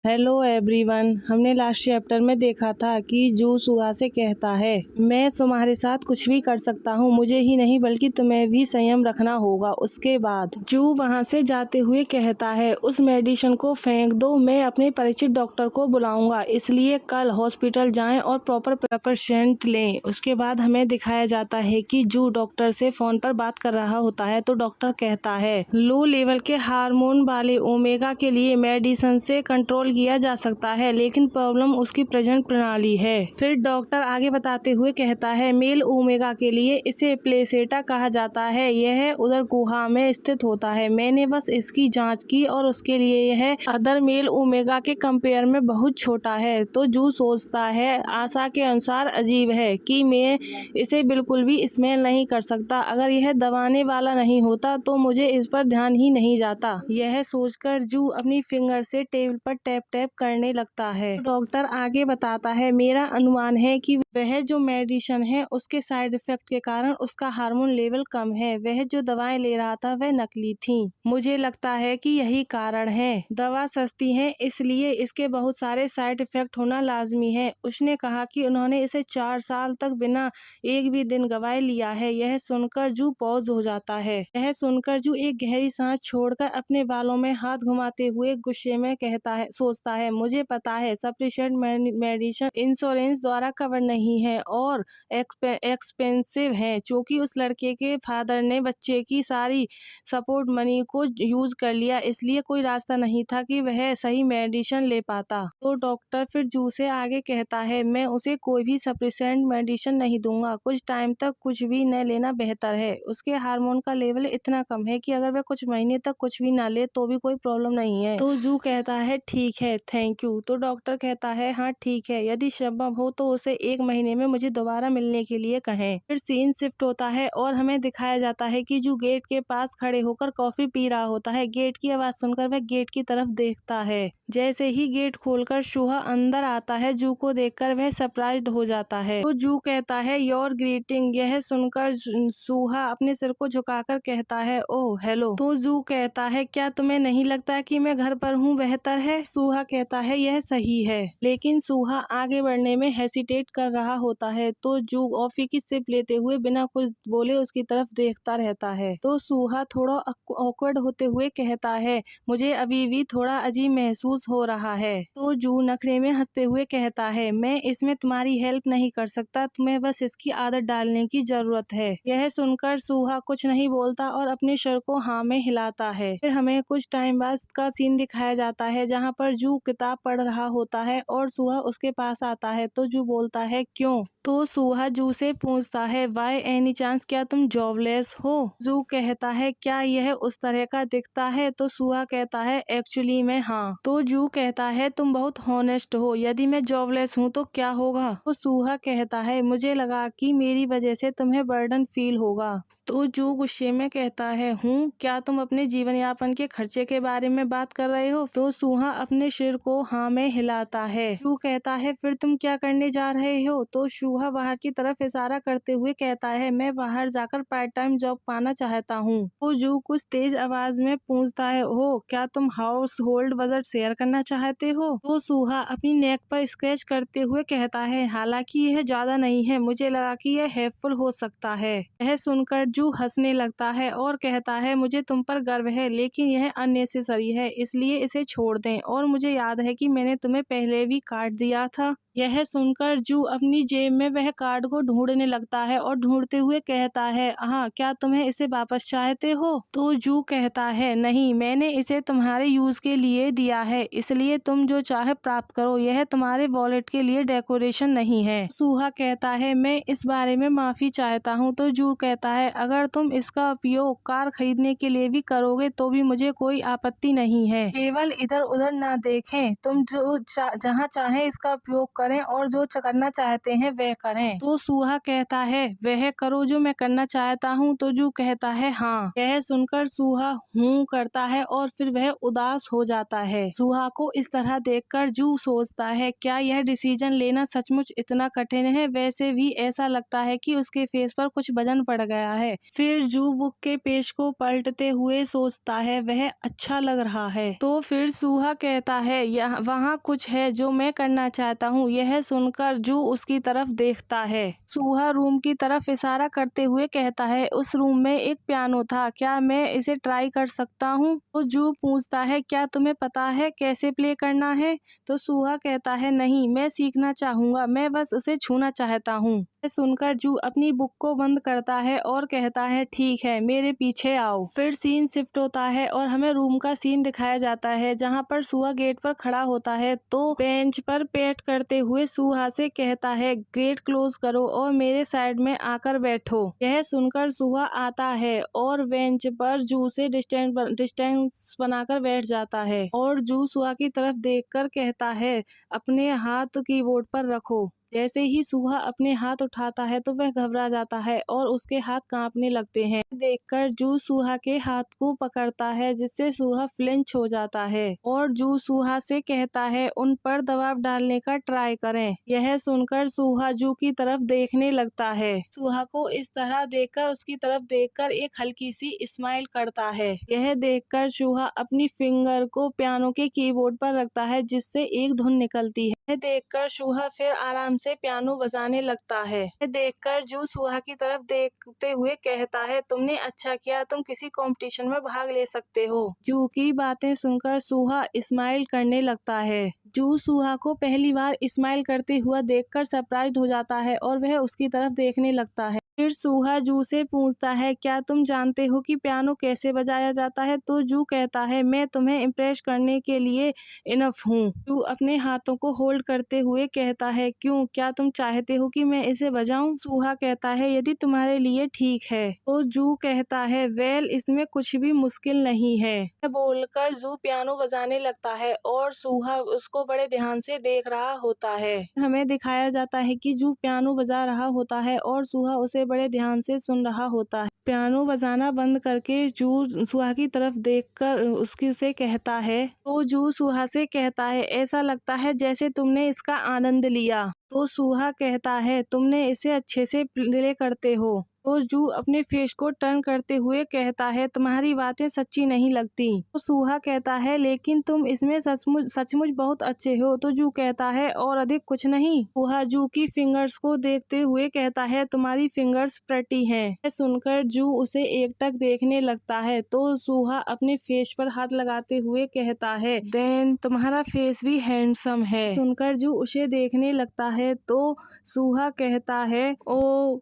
Hello everyone. हमने last chapter में देखा था कि जू सुहा से कहता है, मैं तुम्हारे साथ कुछ भी कर सकता हूँ, मुझे ही नहीं बल्कि तुम्हें भी संयम रखना होगा। उसके बाद जू वहाँ से जाते हुए कहता है, उस मेडिसिन को फेंक दो, मैं अपने परिचित डॉक्टर को बुलाऊंगा, इसलिए कल हॉस्पिटल जाएं और प्रॉपर प्रिकॉशन लें। उसके बाद हमें दिखाया जाता है कि जू डॉक्टर से फोन पर बात कर रहा होता है तो डॉक्टर कहता है, लो लेवल के हार्मोन वाले ओमेगा के लिए मेडिसिन से कंट्रोल किया जा सकता है, लेकिन प्रॉब्लम उसकी प्रजनन प्रणाली है। फिर डॉक्टर आगे बताते हुए कहता है, मेल ओमेगा के लिए इसे प्लेसेटा कहा जाता है, यह उदर गुहा में स्थित होता है। मैंने बस इसकी जांच की और उसके लिए यह अदर मेल ओमेगा के कंपेयर में बहुत छोटा है। तो जू सोचता है, आशा के अनुसार अजीब है कि मैं इसे बिल्कुल भी स्मेल नहीं कर सकता, अगर यह दबाने वाला नहीं होता तो मुझे इस पर ध्यान ही नहीं जाता। यह सोचकर जू अपनी फिंगर से टेबल पर टैप टैप करने लगता है। डॉक्टर आगे बताता है, मेरा अनुमान है कि वह जो मेडिसिन है उसके साइड इफेक्ट के कारण उसका हार्मोन लेवल कम है। वह जो दवाएं ले रहा था वह नकली थी। मुझे लगता है कि यही कारण है। दवा सस्ती है इसलिए इसके बहुत सारे साइड इफेक्ट होना लाजमी है। उसने कहा कि उन्होंने इसे 4 साल तक बिना एक भी दिन गवाए लिया है। यह सुनकर जू पॉज हो जाता है। यह सुनकर जू एक गहरी सांस छोड़कर अपने बालों में हाथ घुमाते हुए गुस्से में कहता है, सोचता है, मुझे पता है सफिशिएंट मेडिसिन इंश्योरेंस द्वारा कवर नहीं है और एक्सपेंसिव है, क्योंकि उस लड़के के फादर ने बच्चे की सारी सपोर्ट मनी को यूज कर लिया, इसलिए कोई रास्ता नहीं था कि वह सही मेडिसिन ले पाता। तो डॉक्टर फिर जू से आगे कहता है, मैं उसे कोई भी सफिशिएंट मेडिसिन नहीं दूंगा, कुछ टाइम तक कुछ भी न लेना बेहतर है। उसके हार्मोन का लेवल इतना कम है कि अगर वह कुछ महीने तक कुछ भी ना ले तो भी कोई प्रॉब्लम नहीं है। तो जू कहता है, ठीक है, थैंक यू। तो डॉक्टर कहता है, हाँ ठीक है, यदि संभव हो तो उसे 1 महीने में मुझे दोबारा मिलने के लिए कहें। फिर सीन शिफ्ट होता है और हमें दिखाया जाता है कि जू गेट के पास खड़े होकर कॉफी पी रहा होता है। गेट की आवाज सुनकर वह गेट की तरफ देखता है। जैसे ही गेट खोलकर सुहा अंदर आता है, जू को देखकर वह सरप्राइज्ड हो जाता है। तो जू कहता है, योर ग्रीटिंग। यह सुनकर सुहा अपने सिर को झुकाकर कहता है, ओह हेलो। तो जू कहता है, क्या तुम्हें नहीं लगता कि मैं घर पर हूँ बेहतर है? सुहा कहता है, यह सही है, लेकिन सुहा आगे बढ़ने में हेसिटेट कर रहा होता है। तो जू कॉफी की सिप लेते हुए बिना कुछ बोले उसकी तरफ देखता रहता है। तो सुहा थोड़ा ऑकवर्ड होते हुए कहता है, मुझे अभी भी थोड़ा अजीब महसूस हो रहा है। तो जू नखरे में हंसते हुए कहता है, मैं इसमें तुम्हारी हेल्प नहीं कर सकता, तुम्हें बस इसकी आदत डालने की जरूरत है। यह सुनकर सुहा कुछ नहीं बोलता और अपने सर को हाँ में हिलाता है। फिर हमें कुछ टाइम बाद का सीन दिखाया जाता है जहाँ पर जू किताब पढ़ रहा होता है और सुहा उसके पास आता है। तो जू बोलता है, क्यों? तो सुहा जू से पूछता है, वाई एनी चांस, क्या तुम जॉबलेस हो? जू कहता है, क्या यह उस तरह का दिखता है? तो सुहा कहता है, एक्चुअली मैं हाँ। तो जू कहता है, तुम बहुत हॉनेस्ट हो, यदि मैं जॉबलेस हूँ तो क्या होगा? तो सुहा कहता है, मुझे लगा कि मेरी वजह से तुम्हें बर्डन फील होगा। तो जू गुस्से में कहता है, हूँ, क्या तुम अपने जीवन यापन के खर्चे के बारे में बात कर रहे हो? तो सुहा अपने सिर को हाँ में हिलाता है। जू कहता है, फिर तुम क्या करने जा रहे हो? तो सुहा बाहर की तरफ इशारा करते हुए कहता है, मैं बाहर जाकर पार्ट टाइम जॉब पाना चाहता हूँ। तो जू कुछ तेज आवाज में पूछता है, ओह, क्या तुम हाउस होल्ड बजट शेयर करना चाहते हो? तो सुहा अपनी नेक पर स्क्रैच करते हुए कहता है, हालांकि यह ज्यादा नहीं है, मुझे लगा कि यह हेल्पफुल हो सकता है। यह सुनकर जू हंसने लगता है और कहता है, मुझे तुम पर गर्व है, लेकिन यह अननेसेसरी है, इसलिए इसे छोड़ दें, और मुझे याद है कि मैंने तुम्हें पहले भी कार्ड दिया था। यह सुनकर जू अपनी जेब में वह कार्ड को ढूंढने लगता है और ढूंढते हुए कहता है, हाँ, क्या तुम्हें इसे वापस चाहते हो? तो जू कहता है, नहीं, मैंने इसे तुम्हारे यूज के लिए दिया है, इसलिए तुम जो चाहे प्राप्त करो, यह तुम्हारे वॉलेट के लिए डेकोरेशन नहीं है। सुहा कहता है, मैं इस बारे में माफी चाहता हूँ। तो जू कहता है, अगर तुम इसका उपयोग कार खरीदने के लिए भी करोगे तो भी मुझे कोई आपत्ति नहीं है, केवल इधर उधर ना देखें, तुम जो जहाँ चाहे इसका उपयोग करें और जो करना चाहते हैं वह करें। तो सुहा कहता है, वह करो जो मैं करना चाहता हूँ? तो जू कहता है, हाँ। यह सुनकर सुहा हूँ करता है और फिर वह उदास हो जाता है। सुहा को इस तरह देखकर जू सोचता है, क्या यह डिसीजन लेना सचमुच इतना कठिन है? वैसे भी ऐसा लगता है कि उसके फेस पर कुछ वजन पड़ गया है। फिर जू बुक के पेज को पलटते हुए सोचता है, वह अच्छा लग रहा है। तो फिर सुहा कहता कहता है यहाँ वहाँ कुछ है जो मैं करना चाहता हूँ। यह सुनकर जू उसकी तरफ देखता है। सूहा रूम की तरफ इशारा करते हुए कहता है, उस रूम में एक पियानो था, क्या मैं इसे ट्राई कर सकता हूँ? तो जू पूछता है, क्या तुम्हें पता है कैसे प्ले करना है? तो सूहा कहता है, नहीं, मैं सीखना चाहूँगा, मैं बस उसे छूना चाहता हूँ। सुनकर जू अपनी बुक को बंद करता है और कहता है, ठीक है, मेरे पीछे आओ। फिर सीन शिफ्ट होता है और हमें रूम का सीन दिखाया जाता है जहाँ पर सूहा गेट पर खड़ा होता है तो बेंच पर पेट करते हुए सूहा से कहता है, गेट क्लोज करो और मेरे साइड में आकर बैठो। यह सुनकर सूहा आता है और बेंच पर जू से डिस्टेंस बनाकर बैठ जाता है और जू सूहा की तरफ देखकर कहता है, अपने हाथ कीबोर्ड पर रखो। जैसे ही सूहा अपने हाथ उठाता है तो वह घबरा जाता है और उसके हाथ कांपने लगते हैं। देखकर जू सूहा के हाथ को पकड़ता है जिससे सूहा फ्लिंच हो जाता है और जू सूहा से कहता है, उन पर दबाव डालने का ट्राई करें। यह सुनकर सूहा जू की तरफ देखने लगता है। सूहा को इस तरह देखकर उसकी तरफ देखकर एक हल्की सी स्माइल करता है। यह देखकर सूहा अपनी फिंगर को पियानो के कीबोर्ड पर रखता है जिससे एक धुन निकलती है। यह देखकर सूहा फिर आराम से पियानो बजाने लगता है। यह देखकर जू सूहा की तरफ देखते हुए कहता है, तुमने अच्छा किया, तुम किसी कंपटीशन में भाग ले सकते हो। जू की बातें सुनकर सूहा स्माइल करने लगता है। जू सूहा को पहली बार स्माइल करते हुआ देखकर सरप्राइज हो जाता है और वह उसकी तरफ देखने लगता है। फिर सूहा जू से पूछता है, क्या तुम जानते हो कि पियानो कैसे बजाया जाता है? तो जू कहता है, मैं तुम्हें इम्प्रेस करने के लिए इनफ हूँ। जू अपने हाथों को होल्ड करते हुए कहता है, क्यों, क्या तुम चाहते हो कि मैं इसे बजाऊं? सूहा कहता है, यदि तुम्हारे लिए ठीक है। तो जू कहता है, वेल, इसमें कुछ भी मुश्किल नहीं है। बोलकर जू पियानो बजाने लगता है और सूहा उसको बड़े ध्यान से देख रहा होता है। हमें दिखाया जाता है कि जू पियानो बजा रहा होता है और सूहा उसे बड़े ध्यान से सुन रहा होता है। पियानो बजाना बंद करके जू सूहा की तरफ देखकर उसकी से कहता है, तो जू सूहा से कहता है, ऐसा लगता है जैसे तुमने इसका आनंद लिया। तो सूहा कहता है, तुमने इसे अच्छे से प्ले करते हो। तो जू अपने फेस को टर्न करते हुए कहता है, तुम्हारी बातें सच्ची नहीं लगती। तो सूहा कहता है, लेकिन तुम इसमें सचमुच बहुत अच्छे हो। तो जू कहता है, और अधिक कुछ नहीं। सूहा जू की फिंगर्स को देखते हुए कहता है, तुम्हारी फिंगर्स प्रेटी हैं। यह सुनकर जू उसे एकटक देखने लगता है। तो सूहा अपने फेस पर हाथ लगाते हुए कहता है, देन तुम्हारा फेस भी हैंडसम है। सुनकर जू उसे देखने लगता है तो सूहा कहता है, ओ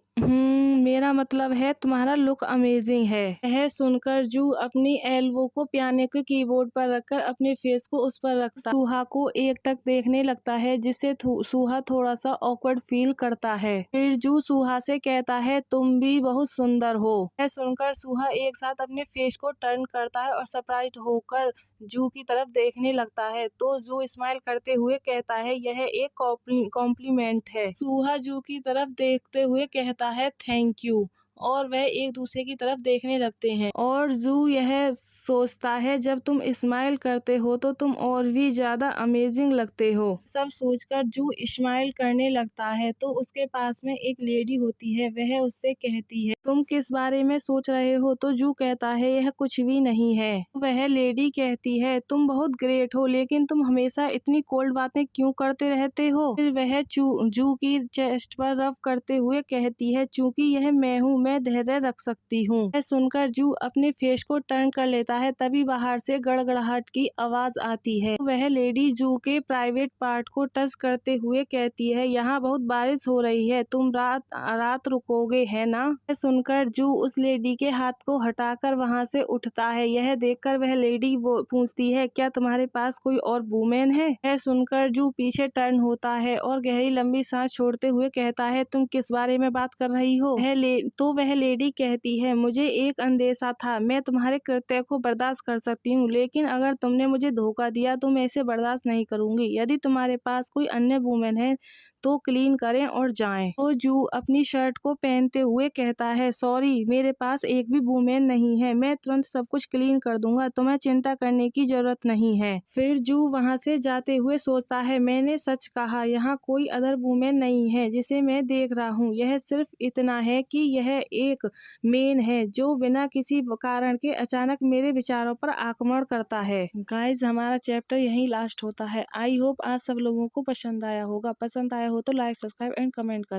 मेरा मतलब है तुम्हारा लुक अमेजिंग है। यह सुनकर जू अपनी एल्बो को पियानो के कीबोर्ड पर रखकर अपने फेस को उस पर रखता सूहा को एकटक देखने लगता है जिससे सूहा थोड़ा सा ऑकवर्ड फील करता है। फिर जू सूहा से कहता है, तुम भी बहुत सुंदर हो। यह सुनकर सूहा एक साथ अपने फेस को टर्न करता है और सरप्राइज होकर जू की तरफ देखने लगता है। तो जू स्माइल करते हुए कहता है, यह एक कॉम्प्लीमेंट है। सूहा जू की तरफ देखते हुए कहता है, थैंक यू, और वह एक दूसरे की तरफ देखने लगते हैं। और जू यह सोचता है, जब तुम स्माइल करते हो तो तुम और भी ज्यादा अमेजिंग लगते हो। सब सोचकर जू स्माइल करने लगता है। तो उसके पास में एक लेडी होती है, वह उससे कहती है, तुम किस बारे में सोच रहे हो? तो जू कहता है, यह कुछ भी नहीं है। वह लेडी कहती है, तुम बहुत ग्रेट हो, लेकिन तुम हमेशा इतनी कोल्ड बातें क्यों करते रहते हो? फिर वह जू की चेस्ट पर रब करते हुए कहती है, चूंकि यह मैं हूँ, मैं धैर्य रख सकती हूँ। यह सुनकर जू अपने फेस को टर्न कर लेता है। तभी बाहर से गड़गड़ाहट की आवाज आती है। वह लेडी जू के प्राइवेट पार्ट को टच करते हुए कहती है, यहाँ बहुत बारिश हो रही है, तुम रात रुकोगे है ना? यह सुनकर जू उस लेडी के हाथ को हटाकर वहाँ से उठता है। यह देखकर वह लेडी पूछती है, क्या तुम्हारे पास कोई और वूमेन है? यह सुनकर जू पीछे टर्न होता है और गहरी लंबी सांस छोड़ते हुए कहता है, तुम किस बारे में बात कर रही हो? तो वह लेडी कहती है, मुझे एक अंदेशा था, मैं तुम्हारे कृत्य को बर्दाश्त कर सकती हूँ, लेकिन अगर तुमने मुझे धोखा दिया तो मैं इसे बर्दाश्त नहीं करूंगी। यदि तुम्हारे पास कोई अन्य वूमेन है तो क्लीन करें और जाएं। तो जू अपनी शर्ट को पहनते हुए कहता है, सॉरी, मेरे पास एक भी वूमेन नहीं है, मैं तुरंत सब कुछ क्लीन कर दूंगा, तुम्हें चिंता करने की जरूरत नहीं है। फिर जू वहाँ से जाते हुए सोचता है, मैंने सच कहा, यहाँ कोई अदर वूमेन नहीं है जिसे मैं देख रहा हूँ। यह सिर्फ इतना है कि यह एक मेन है जो बिना किसी कारण के अचानक मेरे विचारों पर आक्रमण करता है। गाइज, हमारा चैप्टर यहीं लास्ट होता है। आई होप आप सब लोगों को पसंद आया होगा। पसंद आया हो तो लाइक, सब्सक्राइब एंड कमेंट करें।